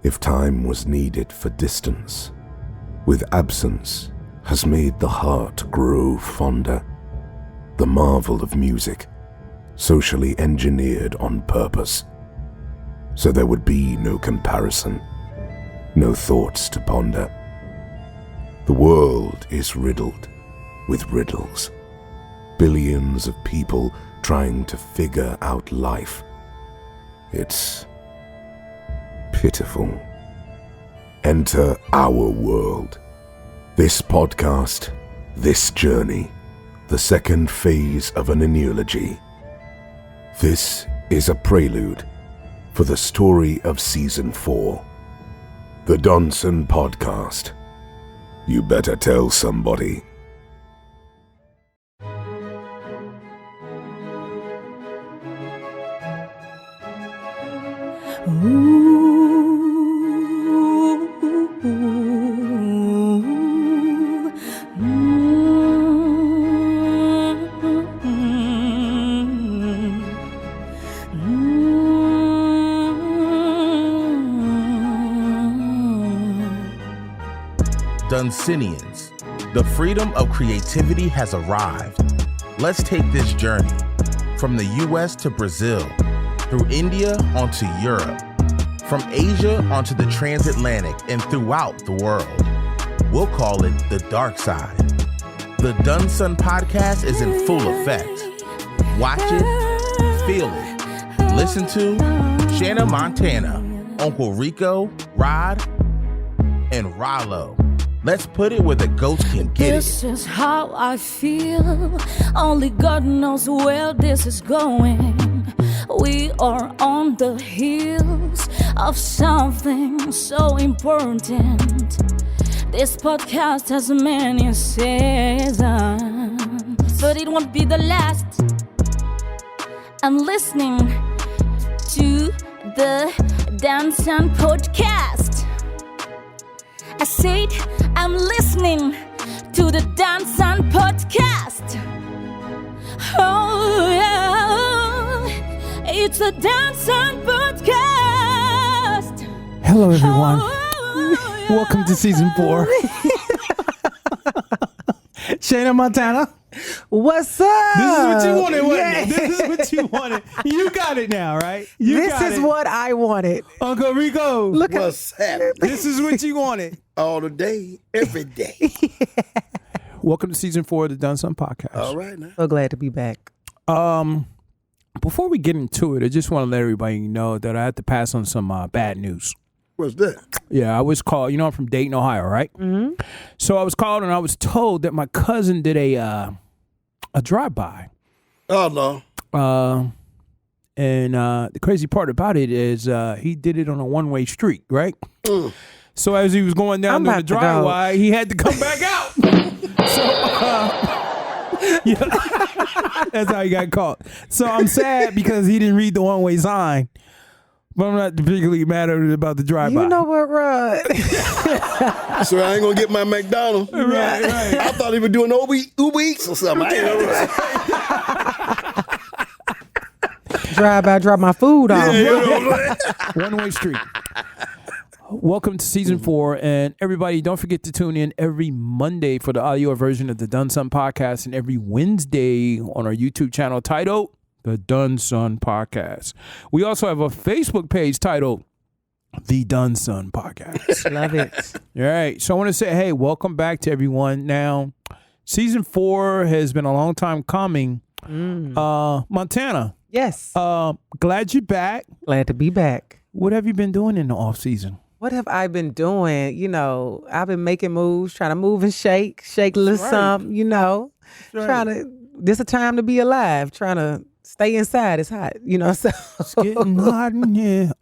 If time was needed for distance, with absence has made the heart grow fonder. The marvel of music, socially engineered on purpose, so there would be no comparison, no thoughts to ponder. The world is riddled with riddles. Billions of people trying to figure out life. It's pitiful. Enter our world. This podcast, this journey, the second phase of an analogy. This is a prelude for the story of Season 4. The Doneson Podcast. You better tell somebody. Donesonians, the freedom of creativity has arrived. Let's take this journey from the US to Brazil, through India onto Europe, from Asia onto the transatlantic and throughout the world. We'll call it the dark side. The Doneson Podcast is in full effect. Watch it, feel it, listen to Shanna Montana, Uncle Rico, Rod, and Rollo. Let's put it where the ghost can get This is how I feel. Only God knows where this is going. We are on the heels of something so important. This podcast has many seasons, but it won't be the last. I'm listening to the Doneson Podcast. I said, I'm listening to the Doneson Podcast. Oh, yeah. It's the Doneson Podcast. Hello, everyone. Oh, Welcome to Season 4. Shanna Montana. What's up? This is what you wanted, wasn't it? This is what you wanted. You got it now, right? This is what I wanted. Uncle Rico. What's happening? This is what you wanted. All the day, every day. Welcome to Season 4 of the Doneson Podcast. All right now. So glad to be back. Before we get into it, I just want to let everybody know that I had to pass on some bad news. What's that? Yeah, I was called. You know, I'm from Dayton, Ohio, right? Mm-hmm. So I was called and I was told that my cousin did a drive-by. Oh, no. And the crazy part about it is he did it on a one-way street, right? So as he was going down the driveway, he had to come back out. So yeah, that's how he got caught. So I'm sad because he didn't read the one-way sign. But I'm not particularly mad about the drive-by. You know what, Rod? So I ain't going to get my McDonald's. Right. I thought he was doing Uber Eats or something. I ain't know. Drive by, drop my food off. One-way street. Welcome to Season 4, and everybody, don't forget to tune in every Monday for the audio version of the Doneson Podcast, and every Wednesday on our YouTube channel titled The Doneson Podcast. We also have a Facebook page titled The Doneson Podcast. Love it. All right, so I want to say, hey, welcome back to everyone. Now, Season 4 has been a long time coming. Montana. Yes. Glad you're back. Glad to be back. What have you been doing in the off season? What have I been doing? You know, I've been making moves, trying to move and shake a little something, you know. Trying to, this a time to be alive, trying to stay inside. It's hot, you know. So it's getting hot in here.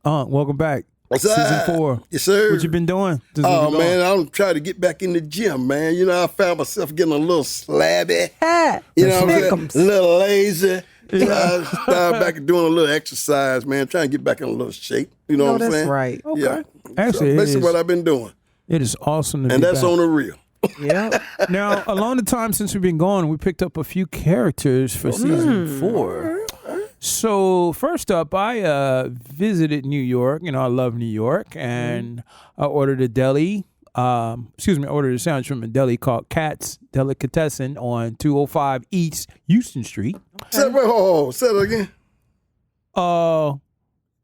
Welcome back. What's Season up? 4. Yes, sir. What you been doing? Oh, man, I'm trying to get back in the gym, man. You know, I found myself getting a little slabby. You know what I'm saying? A little lazy. I started back doing a little exercise, man. Trying to get back in a little shape. You know what I'm saying? That's right. Okay. Yeah. Actually, so basically what I've been doing. It is awesome to be And that's back. on the real. Yeah. Now, along the time since we've been going, we picked up a few characters for Season 4. So first up, I visited New York. You know, I love New York, and I ordered a deli. I ordered a sandwich from a deli called Cat's Delicatessen on 205 East Houston Street. Say it again.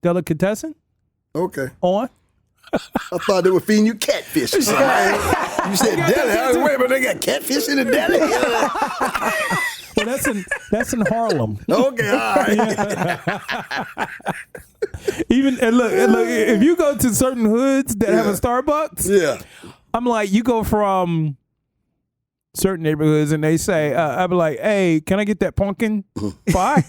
Delicatessen? Okay. On? I thought they were feeding you catfish or something. You said deli. Wait a minute, they got catfish in the deli? Well, that's in Harlem. Okay, all right. And look, if you go to certain hoods that have a Starbucks, I'm like, you go from certain neighborhoods and they say, I'd be like, hey, can I get that pumpkin pie?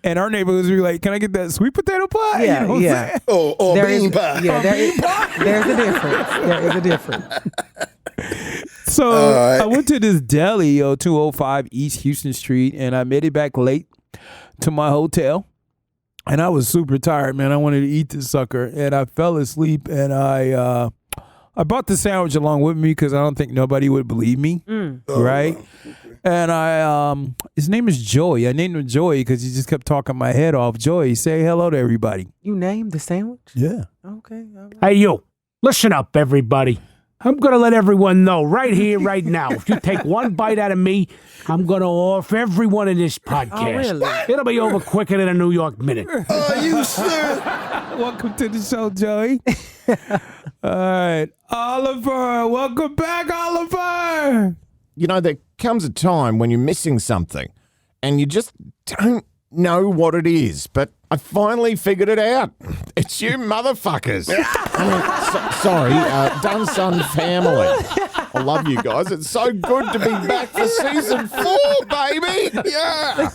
And our neighborhoods would be like, can I get that sweet potato pie? Yeah, you know what I'm saying? Or bean pie. Yeah, there's a difference. There is a difference. So I went to this deli, 205 East Houston Street, and I made it back late to my hotel. And I was super tired, man. I wanted to eat this sucker, and I fell asleep. And I brought the sandwich along with me because I don't think nobody would believe me, right? And his name is Joey. I named him Joey because he just kept talking my head off. Joey, say hello to everybody. You named the sandwich? Yeah. Okay. All right. Hey, you. Listen up, everybody. I'm going to let everyone know right here, right now. If you take one bite out of me, I'm going to off everyone in this podcast. Oh, really? It'll be over quicker than a New York minute. Are you sure? Welcome to the show, Joey. All right. Oliver, welcome back, Oliver. You know, there comes a time when you're missing something and you just don't know what it is, but I finally figured it out. It's you motherfuckers. Sorry, Doneson family. I love you guys. It's so good to be back for season 4, baby. Yeah.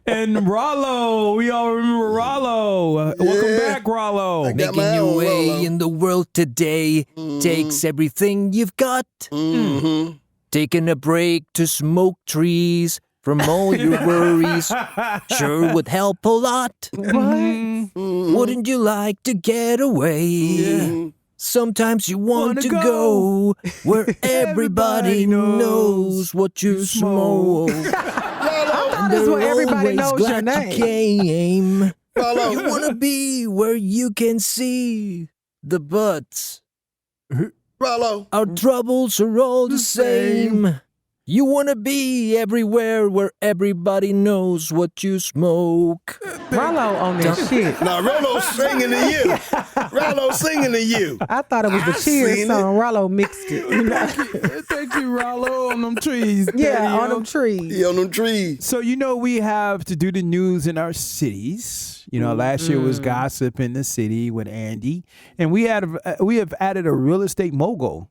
And Rollo, we all remember Rollo. Welcome back, Rollo. Making your way in the world today takes everything you've got. Taking a break to smoke trees from all your worries sure would help a lot. Wouldn't you like to get away? Yeah. Sometimes you want to go where everybody knows what you smoke. That is where everybody knows your name. Came. You want to be where you can see the butts. Rollo. Our troubles are all the same. You want to be everywhere where everybody knows what you smoke. Rollo on this shit. Now, Rollo's singing to you. Rollo's singing to you. I thought it was the Cheers song. Rollo mixed it. You know? Thank you, Rollo, on them trees. Yeah, on them trees. Yeah, on them trees. So, you know, we have to do the news in our cities. You know, last year was Gossip in the City with Andy. And we have added a real estate mogul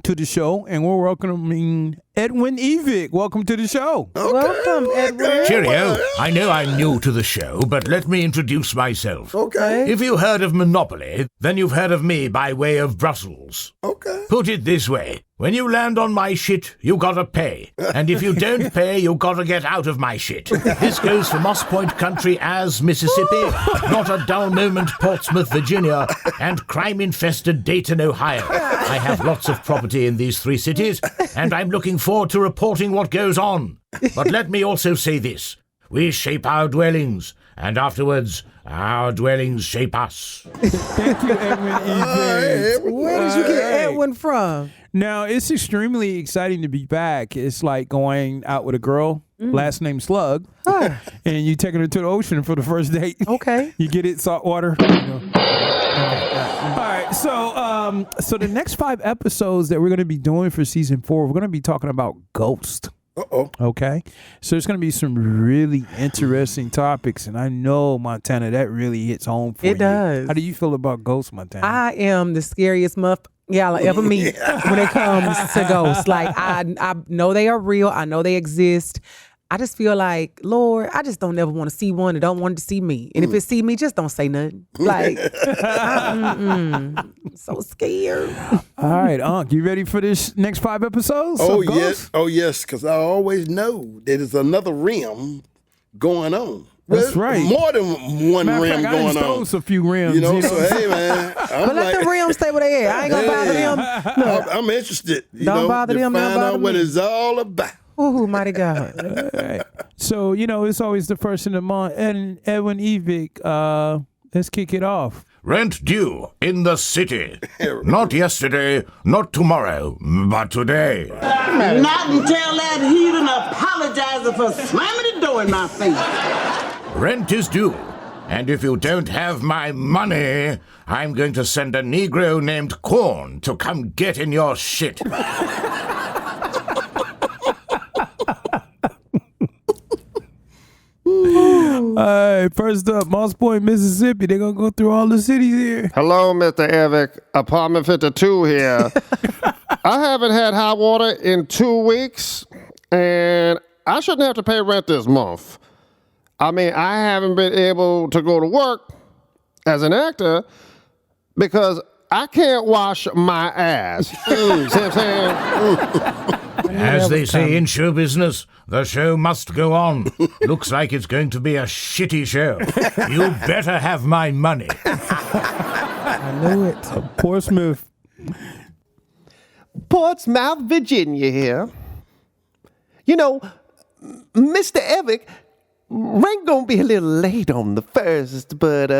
to the show, and we're welcoming Edwin Evick. Welcome to the show. Okay. Welcome, Edwin. Cheerio. I know I'm new to the show, but let me introduce myself. Okay. If you heard of Monopoly, then you've heard of me by way of Brussels. Okay. Put it this way. When you land on my shit, you gotta pay. And if you don't pay, you gotta get out of my shit. This goes for Moss Point Country as Mississippi, Not a Dull Moment Portsmouth, Virginia, and crime-infested Dayton, Ohio. I have lots of property in these 3 cities, and I'm looking forward to reporting what goes on. But let me also say this. We shape our dwellings, and afterwards, our dwellings shape us. Thank you, Edwin Evick. Where did you get Edwin from? Now, it's extremely exciting to be back. It's like going out with a girl, last name Slug, and you taking her to the ocean for the first date. Okay. You get it, salt water. You know. All right, so the next 5 episodes that we're going to be doing for season 4, we're going to be talking about ghosts. Uh-oh. Okay, so there's going to be some really interesting topics, and I know, Montana, that really hits home for you. It does. How do you feel about ghosts, Montana? I am the scariest y'all ever meet when it comes to ghosts. Like, I know they are real. I know they exist. I just feel like, Lord, I just don't ever want to see one and don't want it to see me. And if it see me, just don't say nothing. Like, so scared. All right, Unc, you ready for this next 5 episodes? Oh, of Ghosts? yes. Oh, yes, because I always know that there's another realm going on. That's right. More than one Matter of rim fact, I going done on. stole a few rims. You know, so hey, man. But let the rims stay where they at. I ain't gonna bother them. Look, I'm interested. You Don't know, bother to them, don't find bother out what me. it's all about. Oh, mighty God. All right. So, it's always the first in the month. And Edwin Evick, let's kick it off. Rent due in the city. Not yesterday, not tomorrow, but today. Not until that heathen apologizes for slamming the door in my face. Rent is due. And if you don't have my money, I'm going to send a Negro named Corn to come get in your shit. All right, first up, Moss Point, Mississippi. They're going to go through all the cities here. Hello, Mr. Evick. Apartment 52 here. I haven't had hot water in 2 weeks, and I shouldn't have to pay rent this month. I mean, I haven't been able to go to work as an actor because I can't wash my ass. See what I'm saying? As they say in show business, the show must go on. Looks like it's going to be a shitty show. You better have my money. I knew it. Portsmouth. Portsmouth, Virginia here. You know, Mr. Evick, rent gonna be a little late on the 1st, but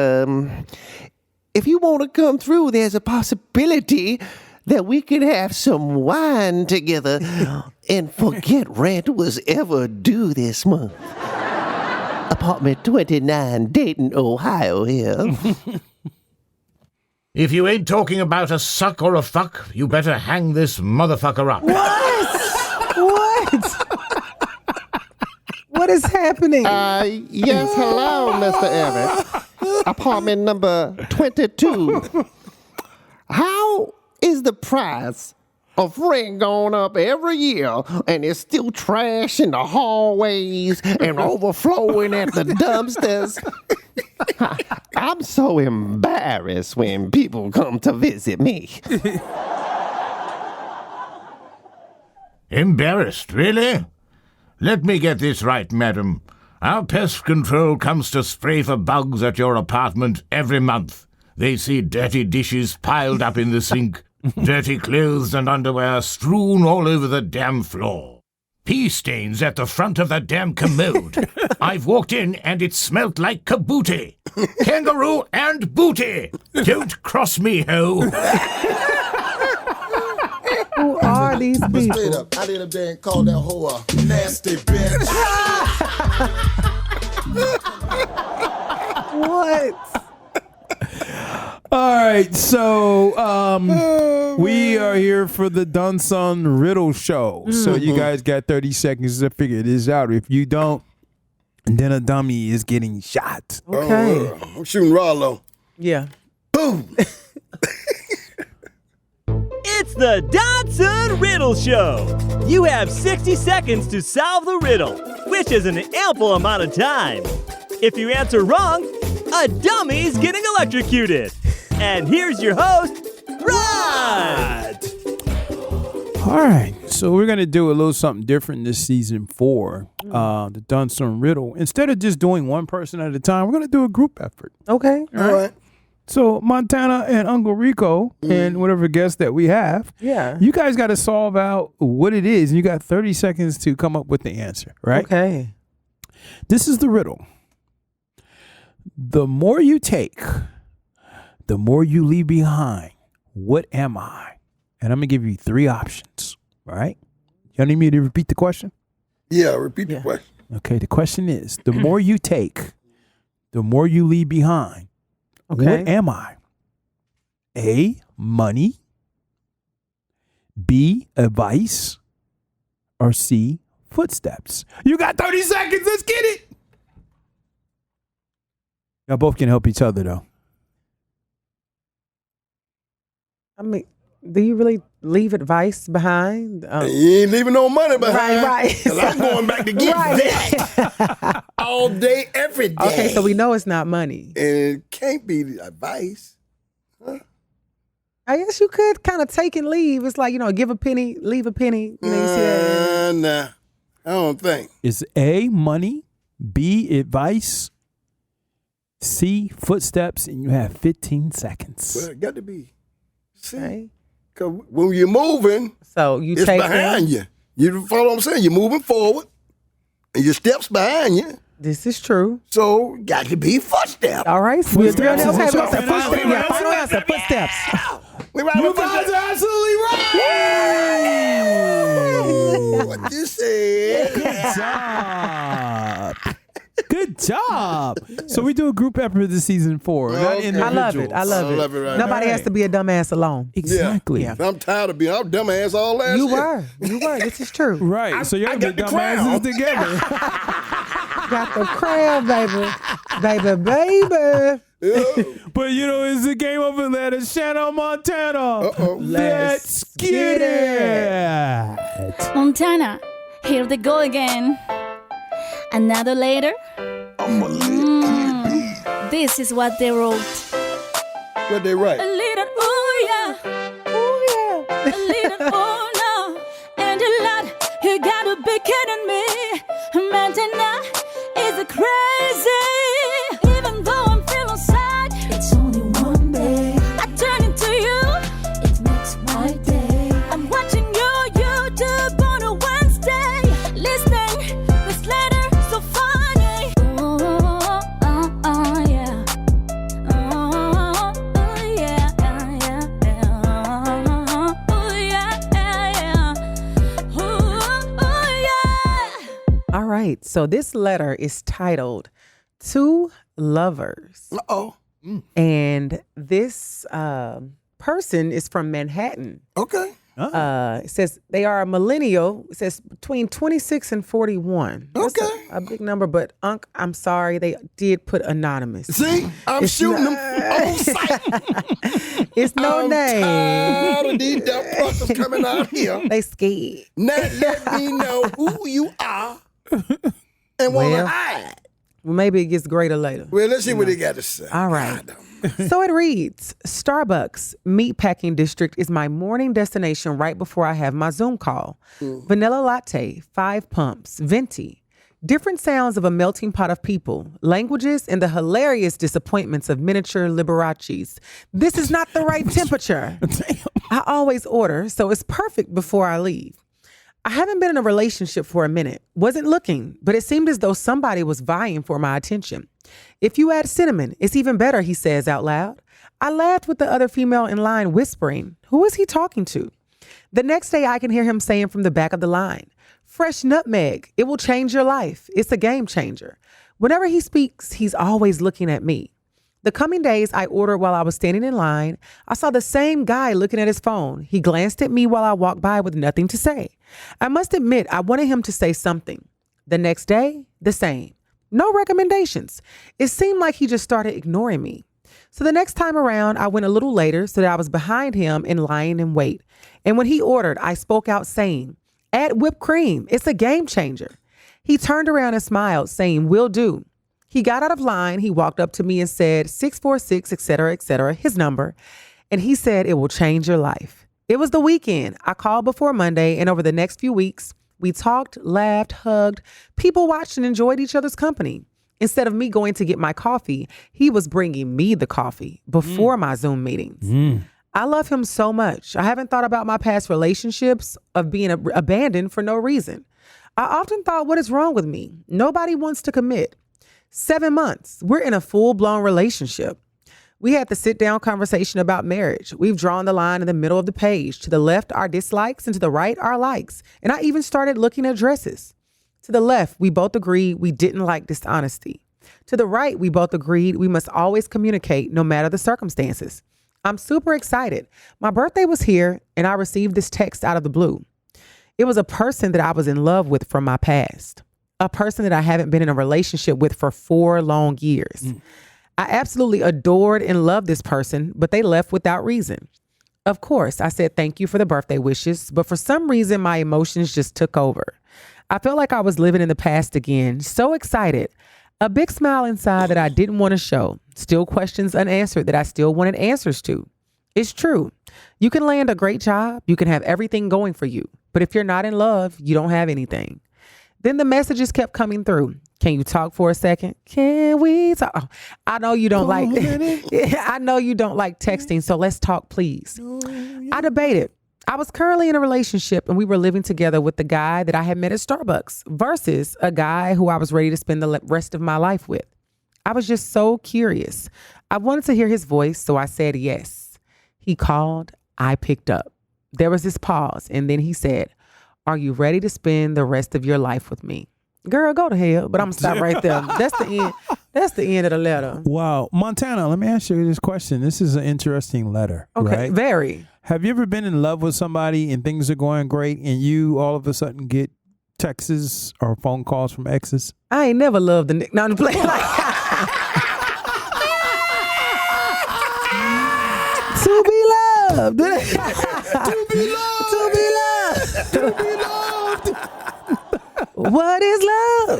if you want to come through, there's a possibility that we could have some wine together and forget rent was ever due this month. Apartment 29, Dayton, Ohio here. If you ain't talking about a suck or a fuck, you better hang this motherfucker up. What? What is happening? Yes, hello, Mr. Evick. Apartment number 22. How is the price of rent going up every year and it's still trash in the hallways and overflowing at the dumpsters? I'm so embarrassed when people come to visit me. Embarrassed, really? Let me get this right, madam. Our pest control comes to spray for bugs at your apartment every month. They see dirty dishes piled up in the sink, dirty clothes and underwear strewn all over the damn floor, pee stains at the front of the damn commode. I've walked in and it smelt like kabooty. Kangaroo and booty. Don't cross me, ho. Who are these people? Straight up, I did up there and called that hoe a nasty bitch. What? All right, so we are here for the Doneson Riddle Show. So you guys got 30 seconds to figure this out. If you don't, then a dummy is getting shot. Okay. I'm shooting Rollo. Yeah. Boom. It's the Doneson Riddle Show. You have 60 seconds to solve the riddle, which is an ample amount of time. If you answer wrong, a dummy's getting electrocuted. And here's your host, Rod. All right, so we're going to do a little something different this season 4, the Doneson Riddle. Instead of just doing one person at a time, we're going to do a group effort. Okay. All right. So Montana and Uncle Rico and whatever guest that we have, you guys got to solve out what it is. And you got 30 seconds to come up with the answer, right? Okay. This is the riddle. The more you take, the more you leave behind. What am I? And I'm going to give you 3 options, all right? Y'all need me to repeat the question? Yeah, repeat the question. Okay, the question is, the more you take, the more you leave behind. Okay. What am I? A, money. B, advice. Or C, footsteps. You got 30 seconds. Let's get it. Y'all both can help each other, though. I mean, do you really leave advice behind? You ain't leaving no money behind. Right. 'Cause I'm going back to get that all day, every day. Okay, so we know it's not money. And it can't be the advice. Huh? I guess you could kind of take and leave. It's like, give a penny, leave a penny. You know, you see that? Nah, I don't think. It's A, money. B, advice. C, footsteps. And you have 15 seconds. Well, it got to be C. Okay. Because when you're moving, So you it's take behind them. you. You follow what I'm saying? You're moving forward, and your steps behind you. This is true. So, got to be footsteps. All right. So we agree on that. Okay, Footsteps. what's that? Footsteps. Yeah, final answer. Footsteps. We right You with guys footsteps. are absolutely right. What you said? Good job. Good job. So we do a group effort this season 4, not Okay. individuals. I love it. right Nobody now. has to be a dumbass alone. Exactly. Yeah. I'm tired of being. I'm dumbass all last You year. were. This is true. Right. So y'all I get got the crown. dumbasses together. Got the crown, baby. Baby. But it's a game of Atlanta, Shanna Montana. Let's get it. Montana, here they go again. Another later. This is what they wrote. What they write? A little ooh yeah, a little oh no, and a lot. You gotta be kidding me. Montana is a crazy. Even though I'm feeling sad, it's only one day. I turn into you. It makes my day. I'm watching your YouTube on a Wednesday, listening this letter so funny. Yeah. All right. So this letter is titled Two Lovers. Uh-oh. And this person is from Manhattan. Okay. It says they are a millennial. It says between 26 and 41. That's Okay. a big number, but Unc, I'm sorry, they did put anonymous. See, I'm shooting them on sight. It's no name. Tired of these dumb process coming out here. They scared. Now let me know who you are and want to Well, hide. Well, maybe it gets greater later. Well, let's see what they got to say. All right. So it reads, Starbucks Meatpacking District is my morning destination right before I have my Zoom call. Vanilla latte, 5 pumps, venti. Different sounds of a melting pot of people, languages, and the hilarious disappointments of miniature Liberace's. This is not the right temperature. I always order, so it's perfect before I leave. I haven't been in a relationship for a minute. Wasn't looking, but it seemed as though somebody was vying for my attention. If you add cinnamon, it's even better, he says out loud. I laughed with the other female in line, whispering, who is he talking to? The next day, I can hear him saying from the back of the line, fresh nutmeg, it will change your life. It's a game changer. Whenever he speaks, he's always looking at me. The coming days I ordered while I was standing in line, I saw the same guy looking at his phone. He glanced at me while I walked by with nothing to say. I must admit, I wanted him to say something. The next day, the same. No recommendations. It seemed like he just started ignoring me. So the next time around, I went a little later so that I was behind him in line and wait. And when he ordered, I spoke out saying, add whipped cream. It's a game changer. He turned around and smiled, saying, will do. He got out of line. He walked up to me and said, 646, et cetera, his number. And he said, it will change your life. It was the weekend. I called before Monday, and over the next few weeks, we talked, laughed, hugged. People watched and enjoyed each other's company. Instead of me going to get my coffee, he was bringing me the coffee before my Zoom meetings. I love him so much. I haven't thought about my past relationships of being abandoned for no reason. I often thought, what is wrong with me? Nobody wants to commit. 7 months. We're in a full-blown relationship. We had the sit-down conversation about marriage. We've drawn the line in the middle of the page. To the left, our dislikes, and to the right, our likes. And I even started looking at dresses. To the left, we both agreed we didn't like dishonesty. To the right, we both agreed we must always communicate no matter the circumstances. I'm super excited. My birthday was here, and I received this text out of the blue. It was a person that I was in love with from my past. A person that I haven't been in a relationship with for 4 long years. I absolutely adored and loved this person, but they left without reason. Of course, I said thank you for the birthday wishes, but for some reason, my emotions just took over. I felt like I was living in the past again, so excited. A big smile inside that I didn't want to show. Still questions unanswered that I still wanted answers to. It's true. You can land a great job. You can have everything going for you. But if you're not in love, you don't have anything. Then the messages kept coming through. Can you talk for a second? Can we talk? Oh, I know you don't I know you don't like texting, so let's talk, please. I debated. I was currently in a relationship and we were living together with the guy that I had met at Starbucks versus a guy who I was ready to spend the rest of my life with. I was just so curious. I wanted to hear his voice, so I said yes. He called, I picked up. There was this pause, and then he said, are you ready to spend the rest of your life with me? Girl, go to hell, but I'm gonna stop right there. That's the end. That's the end of the letter. Wow. Montana, let me ask you this question. This is an interesting letter, Okay, right? very. Have you ever been in love with somebody and things are going great and you all of a sudden get texts or phone calls from exes? I ain't never loved the no, I'm playing like to be loved. To be loved. To be loved. To be loved. What is love?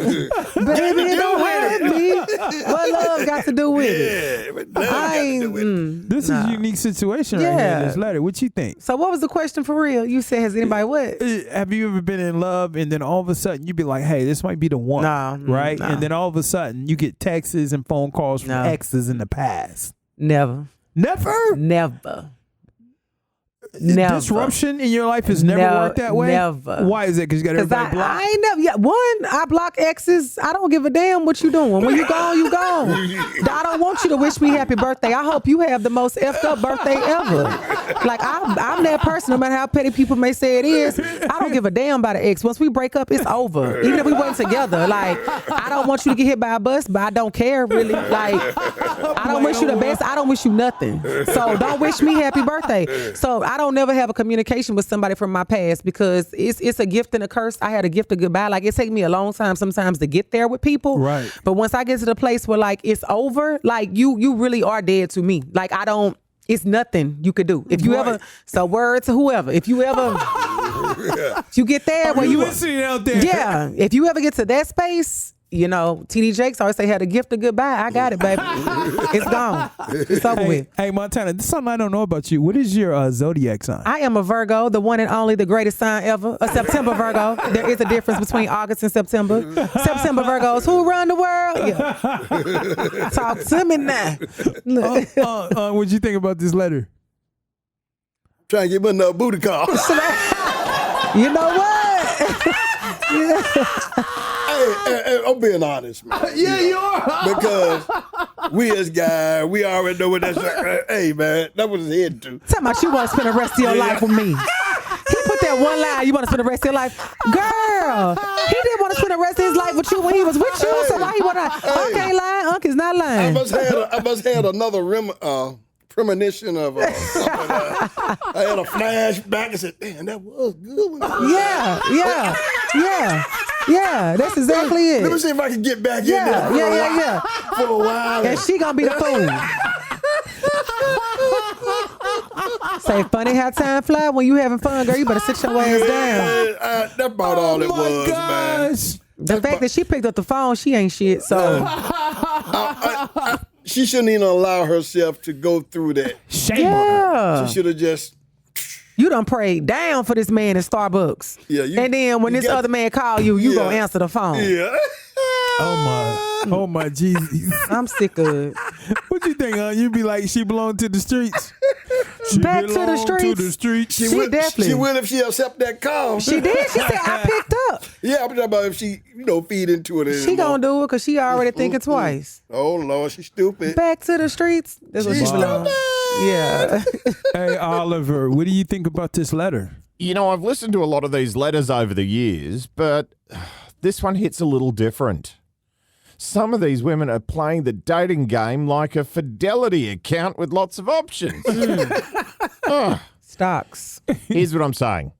Baby, it don't hurt me. What love got to do with it? I ain't. This is a unique situation right here in this letter. What you think? So what was the question for real? You said, has anybody what? Have you ever been in love and then all of a sudden you be like, hey, this might be the one, right? No. And then all of a sudden you get texts and phone calls from exes in the past. Never. Never? Never. Never. Disruption in your life has never worked that way? Never. Why is it? Because you got everybody blocked? I ain't never. Yeah, one, I block exes. I don't give a damn what you doing. When you gone, you gone. I don't want you to wish me happy birthday. I hope you have the most effed up birthday ever. Like, I'm that person, no matter how petty people may say it is. I don't give a damn about an ex. Once we break up, it's over. Even if we weren't together. Like, I don't want you to get hit by a bus, but I don't care, really. Like, I don't wish you the best. I don't wish you nothing. So don't wish me happy birthday. So I don't never have a communication with somebody from my past because it's a gift and a curse. I had a gift of goodbye. Like, it take me a long time sometimes to get there with people. Right. But once I get to the place where like it's over, like you really are dead to me. Like it's nothing you could do. If you ever, so word to whoever, if you ever, if you get there where you listening out there. Yeah. If you ever get to that space, you know, TD Jakes always say had a gift of goodbye. I got it, baby. It's gone. It's over with. Hey, Montana, this is something I don't know about you. What is your zodiac sign? I am a Virgo, the one and only, the greatest sign ever. A September Virgo. There is a difference between August and September. September Virgos, who run the world? Yeah. Talk to me now. What'd you think about this letter? Trying to get me another booty call. You know what? Hey, I'm being honest, man. Yeah, you are. Because we as guys, we already know what that's like. Hey, man, that was his head to. Tell me you want to spend the rest of your life with me. He put that one line, you want to spend the rest of your life. Girl, he didn't want to spend the rest of his life with you when he was with you. So why he want to? Unc ain't lying. Unc is not lying. I must have another premonition of something. I had a flashback and said, damn, that was good. Yeah, that's exactly it. Let me see if I can get back in there for a while. And she gonna be the fool. Say, funny how time fly when you having fun, girl. You better sit your ass down. That's about all it was, man. The fact that she picked up the phone, she ain't shit. So she shouldn't even allow herself to go through that. Shame on her. She should have just. You done prayed down for this man in Starbucks. Yeah, and then when this other man call you, you gonna answer the phone. Yeah. Oh my Jesus. I'm sick of it. What you think, You be like, she belonged to the streets. She Back to the streets. She definitely. She will if she accept that call. She did. She said, I picked up. Yeah, I'm talking about if she, feed into it. She gonna do it because she already thinking twice. Oh, Lord, she's stupid. Back to the streets. That's what she belongs. Yeah. Hey, Oliver, what do you think about this letter? You know, I've listened to a lot of these letters over the years, but this one hits a little different. Some of these women are playing the dating game like a fidelity account with lots of options. Stocks. Here's what I'm saying.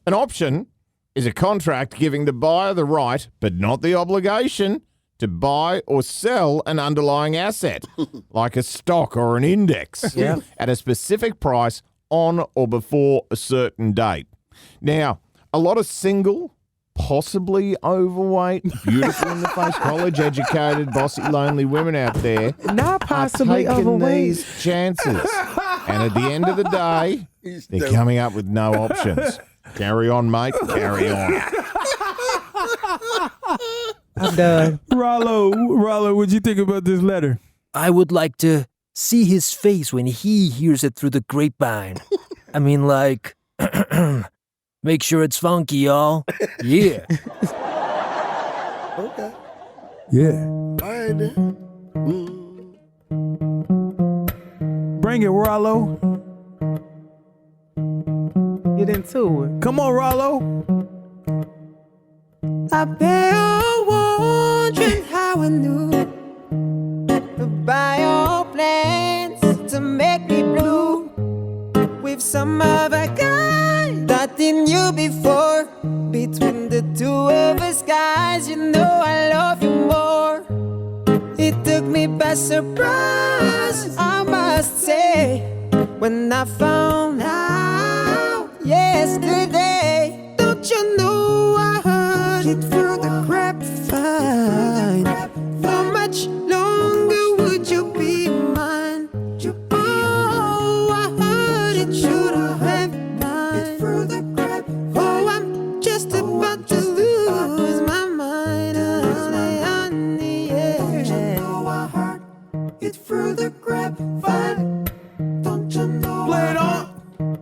An option is a contract giving the buyer the right, but not the obligation, to buy or sell an underlying asset, like a stock or an index, at a specific price on or before a certain date. Now, a lot of single, possibly overweight, beautiful in the face, college-educated, bossy, lonely women out there not possibly are taking overweight. these chances. And at the end of the day, they're coming up with no options. Carry on, mate. Carry on. I'm done. Rollo, what'd you think about this letter? I would like to see his face when he hears it through the grapevine. I mean, like, make sure it's funky, y'all. Yeah. Okay. Yeah. All right then. Bring it, Rollo. Get into it. Come on, Rollo. I bet you're wondering how I knew about your plans to make me blue with some other guy that didn't you before. Between the two of us guys, you know I love you more. It took me by surprise, I must say, when I found out yesterday. Don't you know I heard it through the grapevine? How much longer would you be mine? Oh, I heard it through the grapevine. Oh, I'm just about to lose my mind. Honey, yeah. Don't you know I heard it through the grapevine? Don't you know Play it on.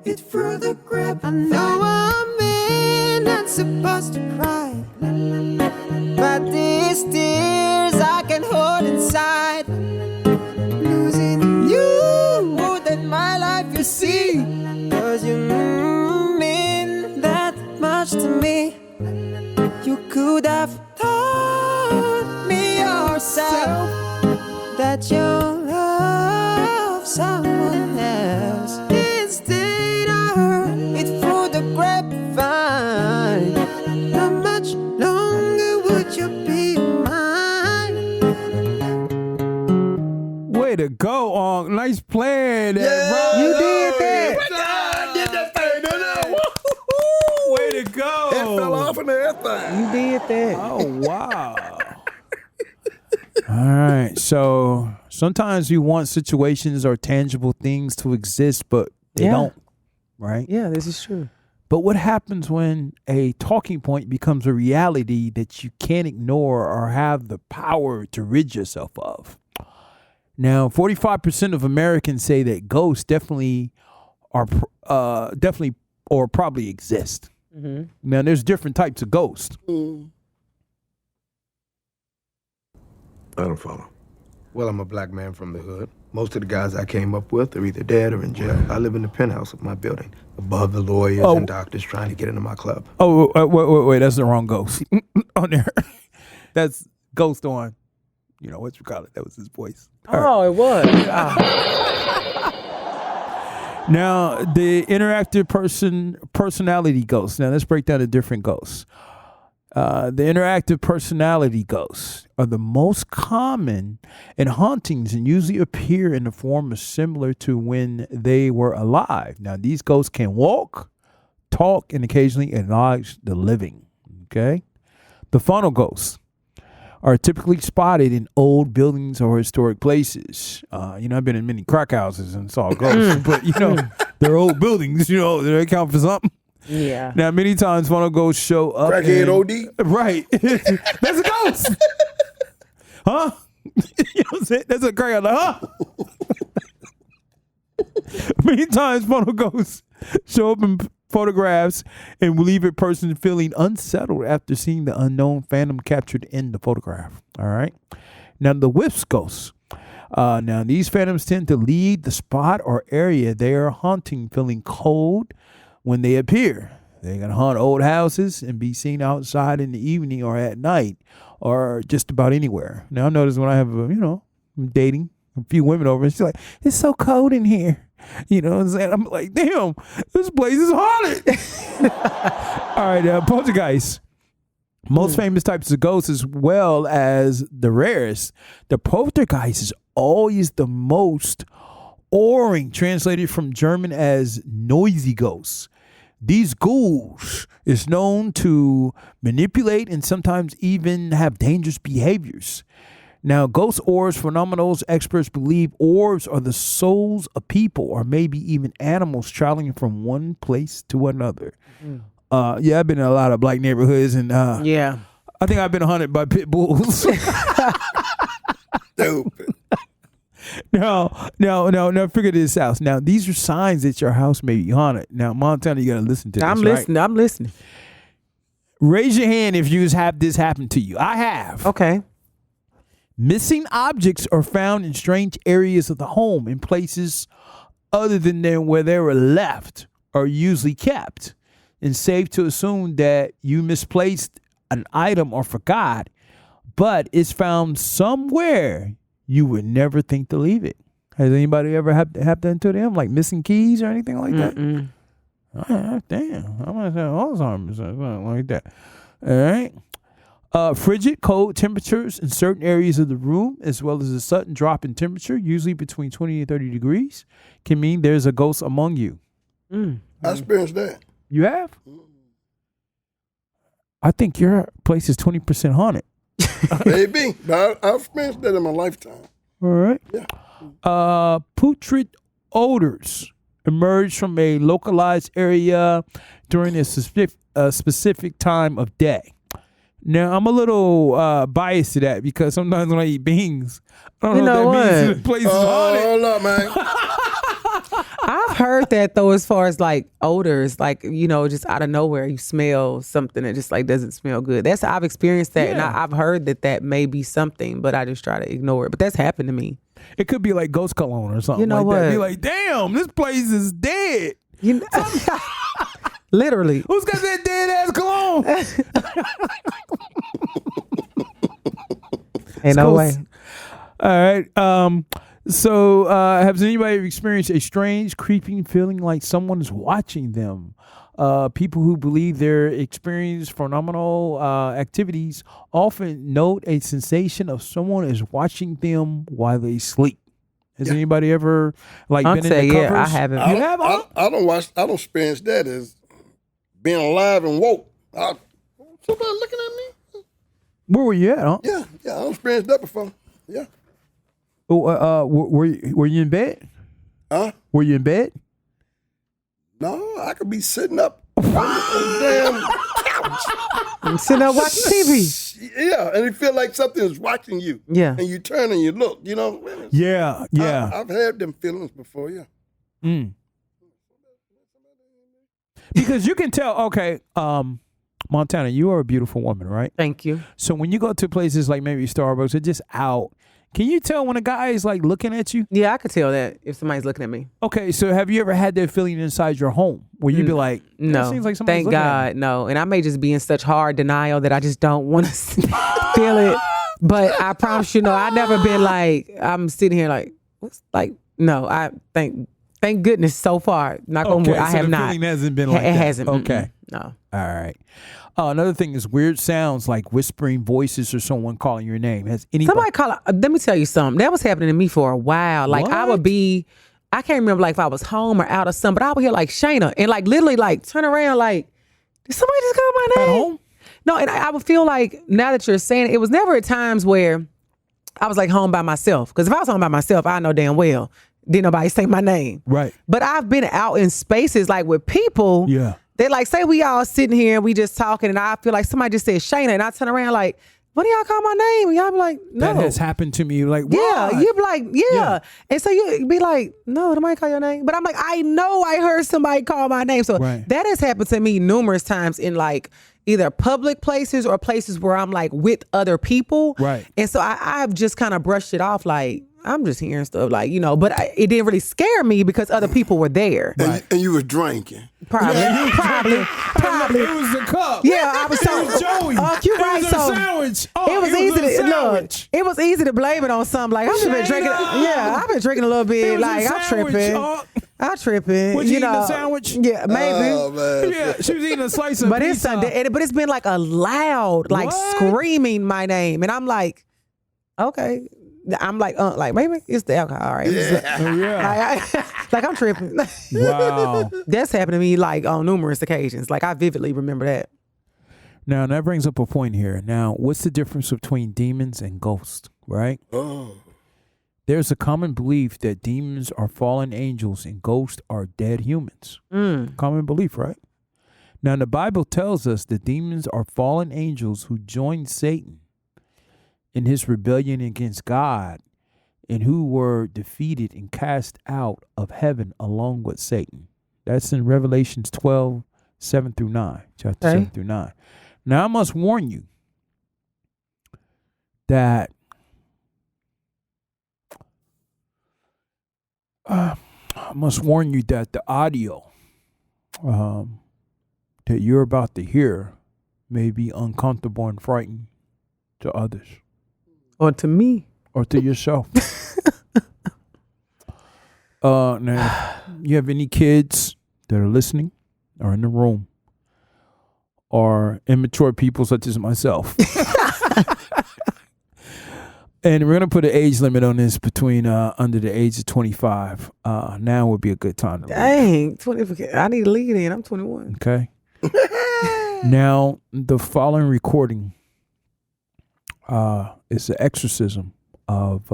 it through the grapevine? I know I'm not supposed to cry, but these tears I can hold inside. Losing you more than my life, you see, 'cause you mean that much to me. You could have told me yourself that you love someone else. Instead, I heard it through the grapevine. How much longer would you be mine? Way to go, on. Nice plan. Yeah. You did that. I did that thing, didn't I? Way to go. It fell off and everything. You did that. Oh, wow. All right. So sometimes you want situations or tangible things to exist, but they Yeah. don't, right? Yeah, this is true. But what happens when a talking point becomes a reality that you can't ignore or have the power to rid yourself of? Now, 45% of Americans say that ghosts definitely or probably exist. Mm-hmm. Now, there's different types of ghosts. I don't follow. Well, I'm a black man from the hood. Most of the guys I came up with are either dead or in jail. I live in the penthouse of my building, above the lawyers and doctors trying to get into my club. Oh, wait, that's the wrong ghost on there. That's ghost on, what you call it. That was his voice. Oh, it was. Now, the interactive personality ghosts. Now, let's break down the different ghosts. The interactive personality ghosts are the most common in hauntings and usually appear in the form similar to when they were alive. Now, these ghosts can walk, talk, and occasionally acknowledge the living. Okay? The funnel ghosts are typically spotted in old buildings or historic places. I've been in many crack houses and saw ghosts, but they're old buildings, they count for something. Yeah. Now, many times funnel ghosts show up. Crackhead OD? Right. That's a ghost. Huh? You know what I'm saying? That's a crackhead. Like, huh? Many times funnel ghosts show up in photographs and will leave a person feeling unsettled after seeing the unknown phantom captured in the photograph. All right. Now, the wisp ghosts. Now, these phantoms tend to leave the spot or area they are haunting feeling cold when they appear. They're going to haunt old houses and be seen outside in the evening or at night or just about anywhere. Now, I notice when I have, I'm dating a few women over, and she's like, it's so cold in here. You know what I'm saying? I'm like, damn, this place is haunted. All right, poltergeist. Most famous types of ghosts as well as the rarest. The poltergeist is always the most awing, translated from German as noisy ghosts. These ghouls is known to manipulate and sometimes even have dangerous behaviors. Now, ghost orbs, phenomenals, experts believe orbs are the souls of people or maybe even animals traveling from one place to another. I've been in a lot of black neighborhoods and I think I've been haunted by pit bulls. Stupid. No. Figure this out. Now, these are signs that your house may be haunted. Now, Montana, you got to listen to this. I'm listening. Right? I'm listening. Raise your hand if you have this happen to you. I have. Okay. Missing objects are found in strange areas of the home, in places other than where they were left or usually kept. And safe to assume that you misplaced an item or forgot, but it's found somewhere you would never think to leave it. Has anybody ever happened to them, like missing keys or anything like that? Damn, I'm gonna say Alzheimer's or something like that. All right. Frigid, cold temperatures in certain areas of the room, as well as a sudden drop in temperature, usually between 20 and 30 degrees, can mean there's a ghost among you. I experienced that. You have? I think your place is 20% haunted. Maybe, but I've experienced that in my lifetime. All right. Yeah. Putrid odors emerge from a localized area during a specific time of day. Now, I'm a little biased to that because sometimes when I eat beans, I don't know what that means. The place is haunted. Hold up, man. I've heard that though, as far as like odors, like, you know, just out of nowhere you smell something that just like doesn't smell good. That's I've experienced that, and I've heard that may be something, but I just try to ignore it. But that's happened to me. It could be like ghost cologne or something. You know like what? that. Be like, damn, this place is dead. You know, literally. Who's got that dead ass cologne? Ain't no way. All right. So has anybody experienced a strange, creeping feeling like someone is watching them? People who believe their experience phenomenal activities often note a sensation of someone is watching them while they sleep. Has anybody ever been in the covers? I haven't. You have? I don't experience that as being alive and woke. Somebody looking at me? Where were you at, huh? Yeah, I don't experience that before. Yeah. Were you in bed? Huh? Were you in bed? No, I could be sitting up on the damn couch. I'm sitting up watching TV. Yeah, and you feel like something is watching you. Yeah. And you turn and you look, you know? Yeah. I've had them feelings before, yeah. Because you can tell, okay, Montana, you are a beautiful woman, right? Thank you. So when you go to places like maybe Starbucks or just out, can you tell when a guy is like looking at you? Yeah, I could tell that if somebody's looking at me. Okay, so have you ever had that feeling inside your home where you be like, no, it seems like somebody's thank looking God, at me? no. And I may just be in such hard denial that I just don't want to feel it. But I promise you, no, I've never been like, I'm sitting here like, what's like, no, I thank goodness so far. Not gonna, Okay, I so have the not. feeling hasn't been like It that. hasn't. Okay. No. All right. Another thing is weird sounds like whispering voices or someone calling your name. Has anybody? Somebody call. Let me tell you something. That was happening to me for a while. Like I would be, I can't remember like if I was home or out or something, but I would hear like Shayna and like literally like turn around like, did somebody just call my name? At home? No, and I would feel like now that you're saying it was never at times where I was like home by myself. Because if I was home by myself, I know damn well didn't nobody say my name. Right. But I've been out in spaces like with people. Yeah. They like say we all sitting here and we just talking and I feel like somebody just said Shayna and I turn around like, what do y'all call my name? And y'all be like, no. That has happened to me. Like, yeah, what? you be like, yeah. And so you be like, no, nobody call your name. But I'm like, I know I heard somebody call my name. So that has happened to me numerous times in like either public places or places where I'm like with other people. Right. And so I've just kind of brushed it off like, I'm just hearing stuff like, you know, but it didn't really scare me because other people were there. And you was drinking. Probably. It was the cup. Yeah, I was so. It was Joey. You're right. It was So a sandwich. it was easy to look. It was easy to blame it on something. Like I've been drinking. Yeah, I've been drinking a little bit. Like I'm tripping. I'm tripping. Was you eating a sandwich? Yeah, maybe. Oh, man. Yeah, she was eating a slice of But pizza. it's been like a loud, like screaming my name, and I'm like, okay. I'm like maybe it's the alcohol, right? Like I'm tripping. Wow. That's happened to me like on numerous occasions. Like I vividly remember that. Now that brings up a point here. Now, what's the difference between demons and ghosts, right? Oh. There's a common belief that demons are fallen angels and ghosts are dead humans. Common belief, right? Now, the Bible tells us that demons are fallen angels who joined Satan in his rebellion against God. and who were defeated and cast out of heaven along with Satan. That's in Revelations 12, 7 through 9, chapter 7 through 9. Now, I must warn you that the audio that you're about to hear may be uncomfortable and frightening to others. Or to me. Or to yourself. Now, you have any kids that are listening or in the room or immature people such as myself? And we're going to put an age limit on this between under the age of 25. Now would be a good time to leave. Dang, 20. I need to leave in. I'm 21. Okay. Now, the following recording is the exorcism of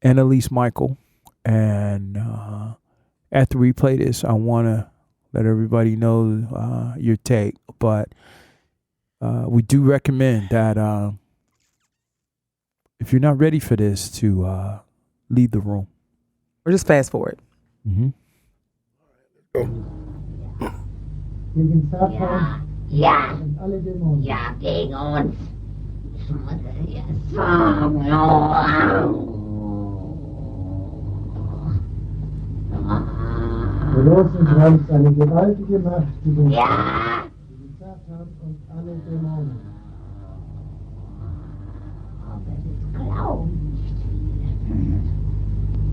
Annalise Michael. And after we play this, I want to let everybody know your take. But we do recommend that if you're not ready for this, to leave the room. Or just fast forward. Mm-hmm. Ja, gegen uns. Doneson grenzt eine gewaltige Macht gegen Ja. Satan und alle Dämonen. Aber das glauben nicht viele.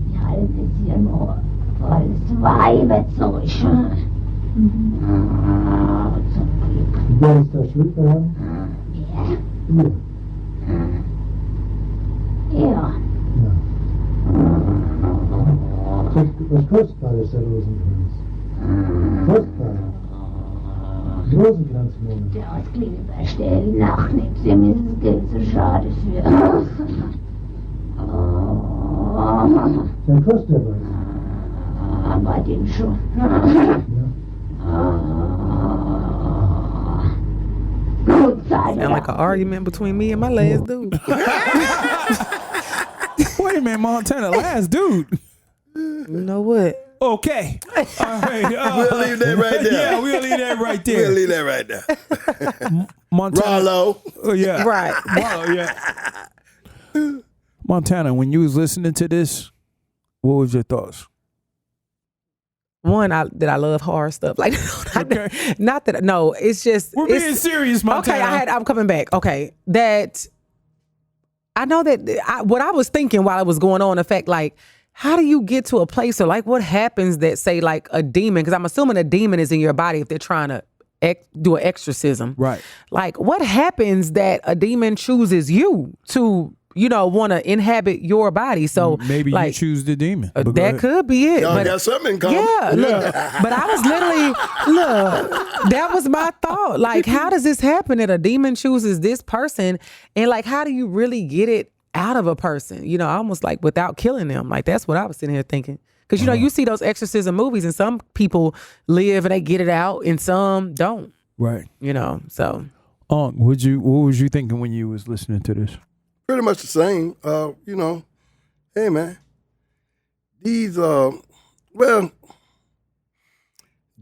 Die halten es hier nur volles Weiberzeug. Wer ist da schuld daran? Ja. Ja. Das ist was Kostbares, der Rosenkranz. Kostbar. Rosenkranzmonat. Der Ausklingen verstell nachnimmt, dem ist das Geld so schade für. Dann kostet er was. Bei dem schon. Sound like an argument between me and my last dude. Wait a minute, Montana, last dude. You know what? Okay. All right. We'll leave that right there. Yeah, we'll leave that right there. We'll leave that right there. Montana. Rollo. Yeah. Right. Rollo, yeah. Montana, when you was listening to this, what was your thoughts? One, that I love horror stuff. Like, not that. No, it's just we're being serious, Montana. Okay, I'm coming back. Okay, that I know that what I was thinking while it was going on. The fact, like, how do you get to a place or like what happens that say like a demon? Because I'm assuming a demon is in your body if they're trying to do an exorcism, right? Like, what happens that a demon chooses you to? Want to inhabit your body. So maybe like, you choose the demon. That could be it. Y'all got something in common. Yeah, look. But I was literally, that was my thought. Like, how does this happen that a demon chooses this person? And like, how do you really get it out of a person? Almost like without killing them. Like, that's what I was sitting here thinking. Because, you see those exorcism movies and some people live and they get it out and some don't. Right. So. What was you thinking when you was listening to this? Pretty much the same. Hey man, these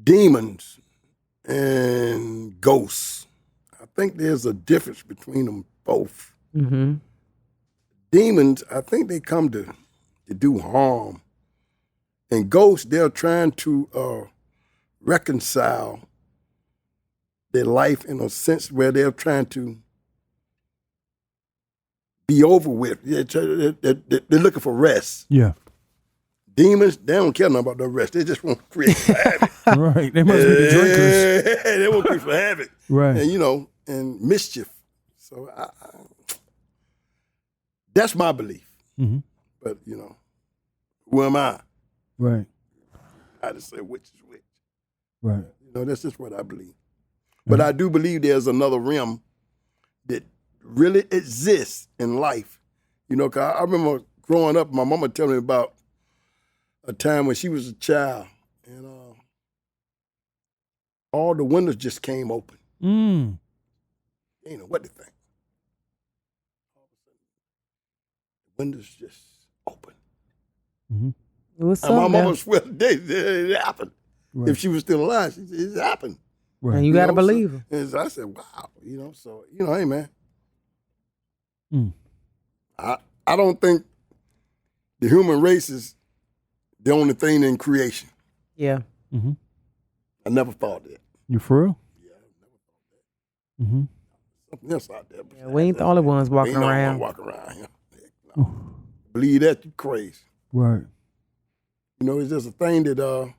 demons and ghosts. I think there's a difference between them both. Mm-hmm. Demons, I think they come to do harm, and ghosts, they're trying to reconcile their life in a sense where they're trying to be over with. They're looking for rest. Yeah. Demons, they don't care nothing about the rest. They just want to create havoc. Right. They must be the drinkers. They want to create for havoc. Right. And, and mischief. So that's my belief. Mm-hmm. But, who am I? Right. I just say which is which. Right. That's just what I believe. But I do believe there's another realm that really exists in life. 'Cause I remember growing up, my mama telling me about a time when she was a child and all the windows just came open. Mm. You know what to think. windows just open. Mm-hmm. It was And my something. mama swear to day it happened. Right. If she was still alive, she said, it happened. Right. And you got to know, believe her. And so I said, wow. So, hey, man. Mm. I don't think the human race is the only thing in creation. Yeah. Mm-hmm. I never thought that. You for real? Yeah, I never thought that. Mm-hmm. Something else out there. Yeah, we ain't the only ones walking ain't no around. one walking around here. No. Believe that, you crazy. Right. It's just a thing that the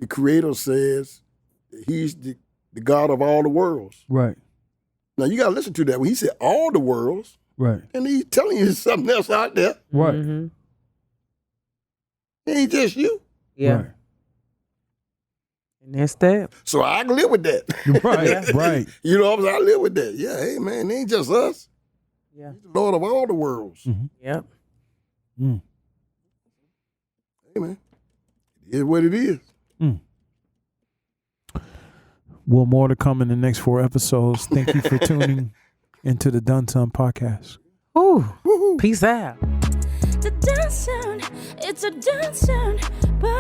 Creator says that He's the God of all the worlds. Right. Now, you got to listen to that. When He said all the worlds, Right. and He's telling you something else out there. Right. Mm-hmm. It ain't just you. Yeah. Right. And that's that. So I can live with that. Right. Right. You know what I'm saying? I live with that. Yeah, hey, man, it ain't just us. Yeah. He's the Lord of all the worlds. Mm-hmm. Yep. Mm. Hey, man, it is what it is. Mm. Well, more to come in the next 4 episodes. Thank you for tuning into the Done Son podcast. Ooh. Peace out. The Doneson, it's a Doneson podcast.